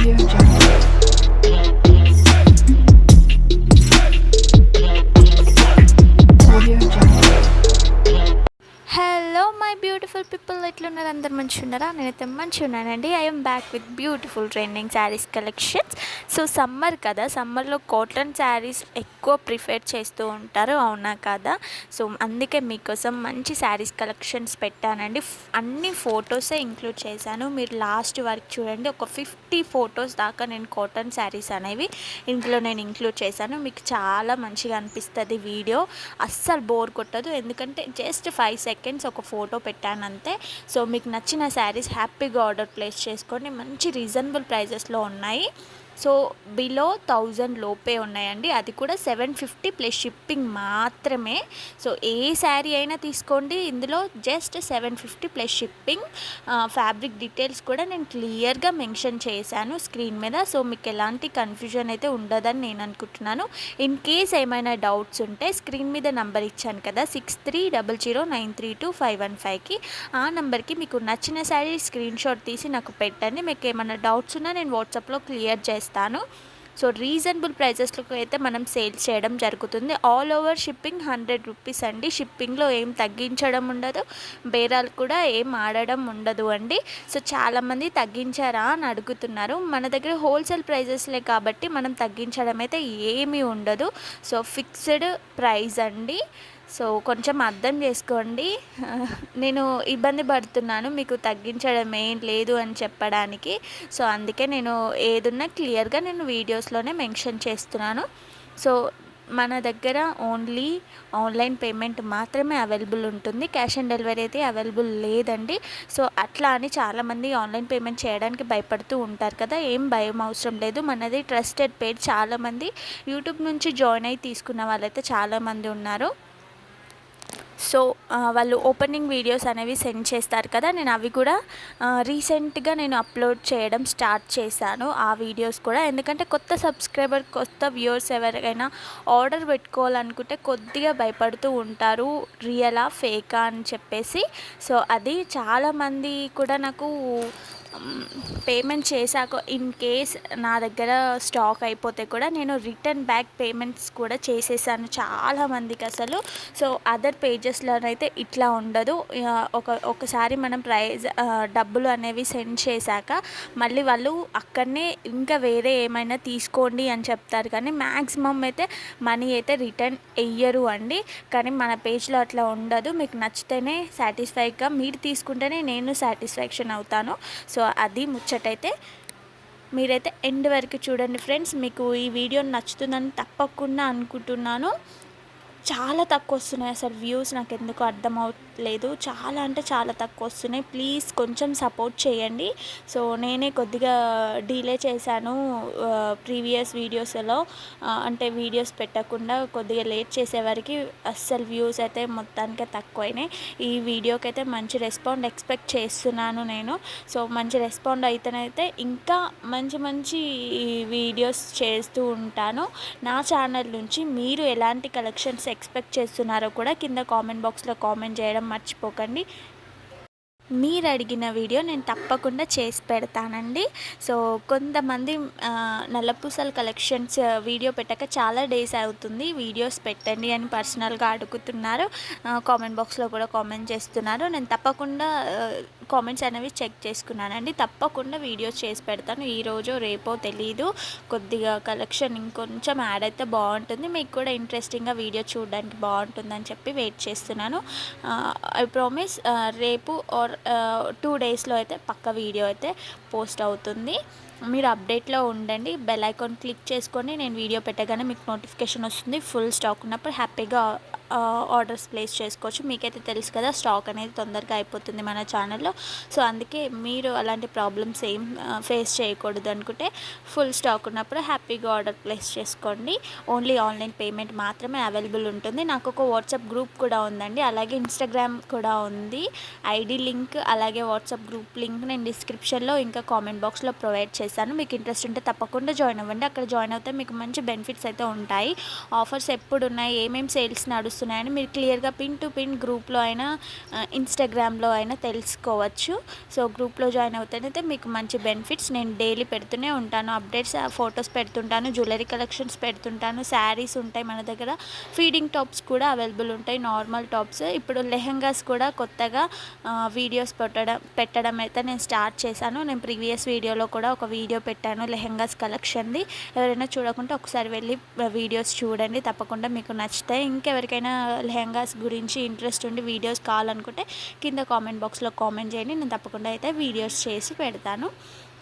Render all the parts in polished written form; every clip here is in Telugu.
Audio Jungle. Audio Jungle. Hello my beautiful people, ఎట్లున్నారు? అందరు మంచిగా ఉన్నారా? నేనైతే మంచిగా ఉన్నానండి. I'm back with beautiful trending saris collections. So summer కదా, సమ్మర్లో కాటన్ శారీస్ ఎక్కువ ప్రిఫర్ చేస్తూ ఉంటారు, అవునా కదా? సో అందుకే మీకోసం మంచి శారీస్ కలెక్షన్స్ పెట్టానండి. అన్ని ఫొటోసే ఇంక్లూడ్ చేశాను. మీరు లాస్ట్ వరకు చూడండి. ఒక 50 ఫొటోస్ దాకా నేను కాటన్ శారీస్ అనేవి ఇందులో నేను ఇంక్లూడ్ చేశాను. మీకు చాలా మంచిగా అనిపిస్తుంది వీడియో, అస్సలు బోర్ కొట్టదు. ఎందుకంటే జస్ట్ 5 సెకండ్స్ ఒక ఫోటో పెట్టాను అంతే. సో మీకు నచ్చిన శారీస్ హ్యాపీగా ఆర్డర్ ప్లేస్ చేసుకోండి. మంచి రీజనబుల్ ప్రైజెస్లో ఉన్నాయి. సో బిలో 1000 లోపే ఉన్నాయండి. అది కూడా 750 ప్లస్ షిప్పింగ్ మాత్రమే. సో ఏ శారీ అయినా తీసుకోండి, ఇందులో just 750 plus shipping. Fabric details కూడా నేను క్లియర్గా మెన్షన్ చేశాను స్క్రీన్ మీద. సో మీకు ఎలాంటి కన్ఫ్యూజన్ అయితే ఉండదని నేను అనుకుంటున్నాను. ఇన్ కేస్ ఏమైనా డౌట్స్ ఉంటే స్క్రీన్ మీద నంబర్ ఇచ్చాను కదా, 6300932515కి, ఆ నెంబర్కి మీకు నచ్చిన శారీ స్క్రీన్ షాట్ తీసి నాకు పెట్టండి. మీకు ఏమైనా డౌట్స్ ఉన్నా నేను వాట్సాప్లో క్లియర్ చేస్తాను. సో రీజనబుల్ ప్రైజెస్లో అయితే మనం సేల్ చేయడం జరుగుతుంది. ఆల్ ఓవర్ షిప్పింగ్ 100 రూపీస్ అండి. షిప్పింగ్లో ఏం తగ్గించడం ఉండదు, బేరాలు కూడా ఏం ఆడడం ఉండదు అండి. సో చాలామంది తగ్గించారా అని అడుగుతున్నారు. మన దగ్గర హోల్సేల్ ప్రైజెస్లే కాబట్టి మనం తగ్గించడం అయితే ఏమీ ఉండదు. సో ఫిక్స్డ్ ప్రైస్ అండి. సో కొంచెం అర్థం చేసుకోండి. నేను ఇబ్బంది పడుతున్నాను మీకు తగ్గించడం ఏం లేదు అని చెప్పడానికి. సో అందుకే నేను ఏదున్నా క్లియర్గా నేను వీడియోస్లోనే మెన్షన్ చేస్తున్నాను. సో మన దగ్గర ఓన్లీ ఆన్లైన్ పేమెంట్ మాత్రమే అవైలబుల్ ఉంటుంది. క్యాష్ ఆన్ డెలివరీ అయితే అవైలబుల్ లేదండి. సో అట్లా అని చాలామంది ఆన్లైన్ పేమెంట్ చేయడానికి భయపడుతూ ఉంటారు కదా, ఏం భయం అవసరం లేదు. మనది ట్రస్టెడ్ పేజ్. చాలామంది యూట్యూబ్ నుంచి జాయిన్ అయ్యి తీసుకున్న వాళ్ళైతే చాలామంది ఉన్నారు. సో వాళ్ళు ఓపెనింగ్ వీడియోస్ అనేవి సెండ్ చేస్తారు కదా, నేను అవి కూడా రీసెంట్గా నేను అప్లోడ్ చేయడం స్టార్ట్ చేశాను ఆ వీడియోస్ కూడా. ఎందుకంటే కొత్త సబ్స్క్రైబర్, కొత్త వ్యూవర్స్ ఎవరికైనా ఆర్డర్ పెట్టుకోవాలనుకుంటే కొద్దిగా భయపడుతూ ఉంటారు, రియలా ఫేకా అని చెప్పేసి. సో అది చాలామంది కూడా నాకు పేమెంట్ చేశాక ఇన్ కేస్ నా దగ్గర స్టాక్ అయిపోతే కూడా నేను రిటర్న్ బ్యాక్ పేమెంట్స్ కూడా చేసేసాను చాలామందికి అసలు. సో అదర్ పేజెస్లోనైతే ఇట్లా ఉండదు. ఒకసారి మనం డబ్బులు అనేవి సెండ్ చేశాక మళ్ళీ వాళ్ళు అక్కడనే ఇంకా వేరే ఏమైనా తీసుకోండి అని చెప్తారు, కానీ మ్యాక్సిమం అయితే మనీ అయితే రిటర్న్ వెయ్యరు అండి. కానీ మన పేజ్లో అట్లా ఉండదు. మీకు నచ్చితేనే సాటిస్ఫైగా మీరు తీసుకుంటేనే నేను సాటిస్ఫాక్షన్ అవుతాను. సో అది ముచ్చటైతే మీరైతే ఎండ్ వరకు చూడండి ఫ్రెండ్స్. మీకు ఈ వీడియో నచ్చుతుందని తప్పకుండా అనుకుంటున్నాను. చాలా తక్కువ వస్తున్నాయి అసలు వ్యూస్, నాకు ఎందుకు అర్థం అవ్వట్లేదు. చాలా అంటే చాలా తక్కువ వస్తున్నాయి. ప్లీజ్ కొంచెం సపోర్ట్ చేయండి. సో నేనే కొద్దిగా డిలే చేశాను ప్రీవియస్ వీడియోస్లో, అంటే వీడియోస్ పెట్టకుండా కొద్దిగా లేట్ చేసేవారికి అస్సలు వ్యూస్ అయితే మొత్తానికి తక్కువైనాయి. ఈ వీడియోకి అయితే మంచి రెస్పాండ్ ఎక్స్పెక్ట్ చేస్తున్నాను నేను. సో మంచి రెస్పాండ్ అయితేనైతే ఇంకా మంచి మంచి వీడియోస్ చేస్తూ ఉంటాను. నా ఛానల్ నుంచి మీరు ఎలాంటి కలెక్షన్స్ ఎక్స్పెక్ట్ చేస్తున్నారో కూడా కింద కామెంట్ బాక్స్లో కామెంట్ చేయడం మర్చిపోకండి. మీరు అడిగిన వీడియో నేను తప్పకుండా చేసి పెడతానండి. సో కొంతమంది నల్లపూసల కలెక్షన్స్ వీడియో పెట్టక చాలా డేస్ అవుతుంది, వీడియోస్ పెట్టండి అని పర్సనల్గా అడుగుతున్నారు. కామెంట్ బాక్స్లో కూడా కామెంట్ చేస్తున్నారు. నేను తప్పకుండా కామెంట్స్ అనేవి చెక్ చేసుకున్నానండి. తప్పకుండా వీడియోస్ చేసి పెడతాను. ఈరోజు రేపో తెలీదు. కొద్దిగా కలెక్షన్ ఇంకొంచెం యాడ్ అయితే బాగుంటుంది, మీకు కూడా ఇంట్రెస్టింగ్గా వీడియో చూడడానికి బాగుంటుందని చెప్పి వెయిట్ చేస్తున్నాను. ఐ ప్రామిస్ రేపు ఆర్ 2 డేస్లో అయితే పక్క వీడియో అయితే పోస్ట్ అవుతుంది. మీరు అప్డేట్లో ఉండండి. బెల్ ఐకాన్ క్లిక్ చేసుకొని నేను వీడియో పెట్టగానే మీకు నోటిఫికేషన్ వస్తుంది. ఫుల్ స్టాక్ ఉన్నప్పుడు హ్యాపీగా ఆర్డర్స్ ప్లేస్ చేసుకోవచ్చు. మీకైతే తెలుసు కదా, స్టాక్ అనేది తొందరగా అయిపోతుంది మన ఛానల్లో. సో అందుకే మీరు అలాంటి ప్రాబ్లమ్స్ ఏం ఫేస్ చేయకూడదు అనుకుంటే ఫుల్ స్టాక్ ఉన్నప్పుడు హ్యాపీగా ఆర్డర్ ప్లేస్ చేసుకోండి. ఓన్లీ ఆన్లైన్ పేమెంట్ మాత్రమే అవైలబుల్ ఉంటుంది. నాకు ఒక వాట్సాప్ గ్రూప్ కూడా ఉందండి, అలాగే ఇన్స్టాగ్రామ్ కూడా ఉంది. ఐడి లింక్ అలాగే వాట్సాప్ గ్రూప్ లింక్ నేను డిస్క్రిప్షన్లో ఇంకా కామెంట్ బాక్స్లో ప్రొవైడ్ చేశాను. మీకు ఇంట్రెస్ట్ ఉంటే తప్పకుండా జాయిన్ అవ్వండి. అక్కడ జాయిన్ అవుతే మీకు మంచి బెనిఫిట్స్ అయితే ఉంటాయి. ఆఫర్స్ ఎప్పుడు ఉన్నాయి, ఏమేమి సేల్స్ నడుస్తున్నాయి వస్తున్నాయని మీరు క్లియర్గా పిన్ టు పిన్ గ్రూప్లో అయినా ఇన్స్టాగ్రామ్లో అయినా తెలుసుకోవచ్చు. సో గ్రూప్లో జాయిన్ అవుతేనైతే మీకు మంచి బెనిఫిట్స్. నేను డైలీ పెడుతూనే ఉంటాను అప్డేట్స్, ఫొటోస్ పెడుతుంటాను, జ్యువెలరీ కలెక్షన్స్ పెడుతుంటాను, శారీస్ ఉంటాయి మన దగ్గర, ఫీడింగ్ టాప్స్ కూడా అవైలబుల్ ఉంటాయి, నార్మల్ టాప్స్. ఇప్పుడు లెహంగాస్ కూడా కొత్తగా వీడియోస్ పెట్టడం అయితే నేను స్టార్ట్ చేశాను. నేను ప్రీవియస్ వీడియోలో కూడా ఒక వీడియో పెట్టాను లెహంగాస్ కలెక్షన్ది. ఎవరైనా చూడకుంటే ఒకసారి వెళ్ళి వీడియోస్ చూడండి, తప్పకుండా మీకు నచ్చుతాయి. ఇంకెవరికైనా లెహంగాస్ గురించి ఇంట్రెస్ట్ ఉండి వీడియోస్ కావాలనుకుంటే కింద కామెంట్ బాక్స్లో కామెంట్ చేయండి, నేను తప్పకుండా అయితే వీడియోస్ చేసి పెడతాను.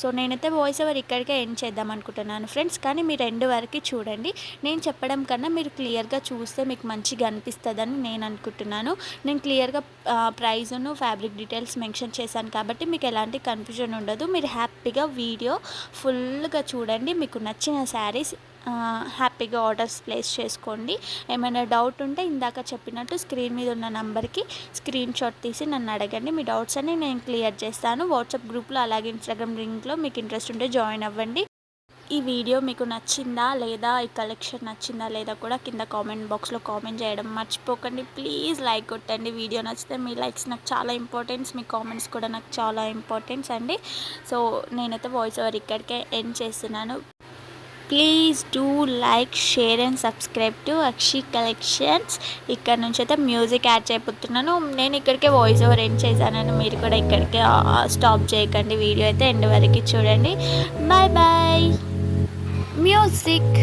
సో నేనైతే వాయిస్ ఓవర్ ఇక్కడికే ఎండ్ చేద్దాం అనుకుంటున్నాను ఫ్రెండ్స్, కానీ మీరు ఎండ్ వరకు చూడండి. నేను చెప్పడం కన్నా మీరు క్లియర్గా చూస్తే మీకు మంచిగా అనిపిస్తుందని నేను అనుకుంటున్నాను. నేను క్లియర్గా ప్రైజ్ను ఫ్యాబ్రిక్ డీటెయిల్స్ మెన్షన్ చేశాను కాబట్టి మీకు ఎలాంటి కన్ఫ్యూజన్ ఉండదు. మీరు హ్యాపీగా వీడియో ఫుల్గా చూడండి, మీకు నచ్చిన శారీస్ హ్యాపీగా ఆర్డర్స్ ప్లేస్ చేసుకోండి. ఏమైనా డౌట్ ఉంటే ఇందాక చెప్పినట్టు స్క్రీన్ మీద ఉన్న నెంబర్కి స్క్రీన్ షాట్ తీసి నన్ను అడగండి, మీ డౌట్స్ అన్ని నేను క్లియర్ చేస్తాను. వాట్సాప్ గ్రూప్లో అలాగే ఇన్స్టాగ్రామ్ లింక్లో మీకు ఇంట్రెస్ట్ ఉంటే జాయిన్ అవ్వండి. ఈ వీడియో మీకు నచ్చిందా లేదా, ఈ కలెక్షన్ నచ్చిందా లేదా కూడా కింద కామెంట్ బాక్స్లో కామెంట్ చేయడం మర్చిపోకండి. ప్లీజ్ లైక్ కొట్టండి, వీడియో నచ్చితే మీ లైక్స్ నాకు చాలా ఇంపార్టెన్స్, మీ కామెంట్స్ కూడా నాకు చాలా ఇంపార్టెన్స్ అండి. సో నేనైతే వాయిస్ ఓవర్ ఇక్కడికే ఎండ్ చేస్తున్నాను. Please do like, share and subscribe to Akshi collections. ఇక్కడ నుంచి అయితే మ్యూజిక్ యాడ్ చేయబోతున్నాను. నేను ఇక్కడికే వాయిస్ ఓవర్ ఎండ్ చేశానని మీరు కూడా ఇక్కడికే స్టాప్ చేయకండి, వీడియో అయితే ఎండ్ వరకు చూడండి. Bye bye. మ్యూజిక్.